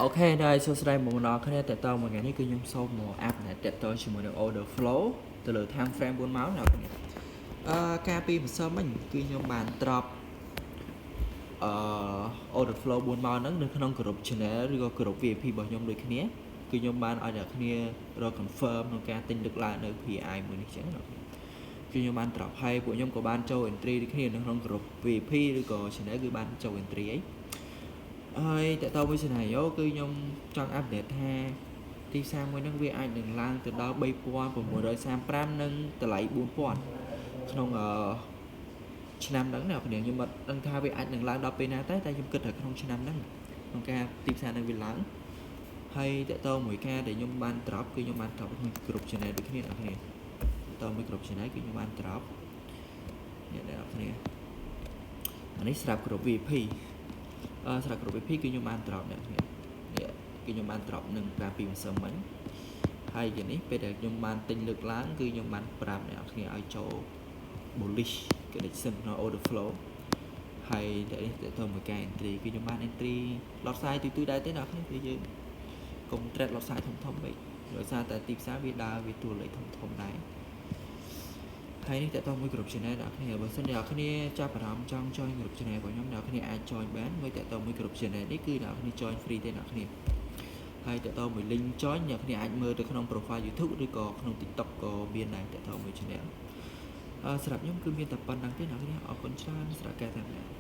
អូខេដែរសួស្តីមកម្ដងគ្នាតើតើមួយថ្ងៃនេះគឺខ្ញុំសូមមកអាប់ណែតតើតើជាមួយនឹង order flow ទៅលើ time frame 4ម៉ោងអ្នកគ្នាការពីម្សិលមិញគឺខ្ញុំបាន drop order flow 4ម៉ោងហ្នឹងនៅក្នុង group channel ឬក៏ group VIP របស់ខ្ញុំដូចគ្នាគឺខ្ញុំបានឲ្យអ្នកគ្នារក confirm ក្នុងការទិញលើកឡើងនៅ PI មួយនេះចឹងណាគឺខ្ញុំបាន drop ហើយពួកខ្ញុំក៏បានចូល entry ដូចគ្នានៅក្នុង group VIP ឬក៏ channel គឺបានចូល entry អីហើយតើតើមួយ scenario គឺខ្ញុំចង់ update ថាទីផ្សារមួយហ្នឹងវាអាចនឹងឡើងទៅដល់ 3635 និងតម្លៃ 4000 ក្នុងឆ្នាំហ្នឹងណាខ្ញុំខ្ញុំអត់ដឹងថាវាអាចនឹងឡើងដល់ពេលណាតែខ្ញុំគិតថាក្នុងឆ្នាំហ្នឹងក្នុងការទីផ្សារនឹងវាឡើងហើយតើតើមួយការដែលខ្ញុំបាន drop គឺខ្ញុំបាន drop ក្នុងគ្រប់ channel ដូចគ្នាអ្នកគ្នាតើមួយគ្រប់ channel គឺខ្ញុំបាន drop អ្នកអ្នកគ្នាអានេះស្រាប់គ្រប់ VIP ស្រាប់គ្រប់ VIP គឺខ្ញុំបាន drop អ្នកគ្នាគឺខ្ញុំបាន drop នឹងការពីម្សិលមិញហើយយ៉ាងនេះពេលដែលខ្ញុំបានទិញលើកឡើងគឺខ្ញុំបានប្រាប់អ្នកគ្នាឲ្យចូល bullish connection ក្នុង order flow ហើយតែនេះតើមួយការ entry គឺខ្ញុំបាន entry ឡតខ្សែទូដែរទេអ្នកគ្នាគឺយើងកុំ trade ឡតខ្សែធំពេកដោយសារតែទីផ្សារវាដើរវាតួលេខធំដែរហើយនេះតើតើមួយក្រុម channel អ្នកគ្នាបើសិនអ្នកគ្នាចាប់អារម្មណ៍ចង់ join ក្រុម channel របស់ខ្ញុំអ្នកគ្នាអាច join បានមួយតើតើមួយក្រុម channel នេះគឺអ្នកគ្នា join free ទេអ្នកគ្នាហើយតើតើមួយ link join អ្នកគ្នាអាចមើលទៅក្នុង profile YouTube ឬក៏ក្នុង TikTok ក៏មានដែរតើតើមួយ channel សម្រាប់ខ្ញុំគឺមានតែប៉ុណ្្នឹងទេអ្នកគ្នាអរគុណច្រើនសម្រាប់ការតាមដាន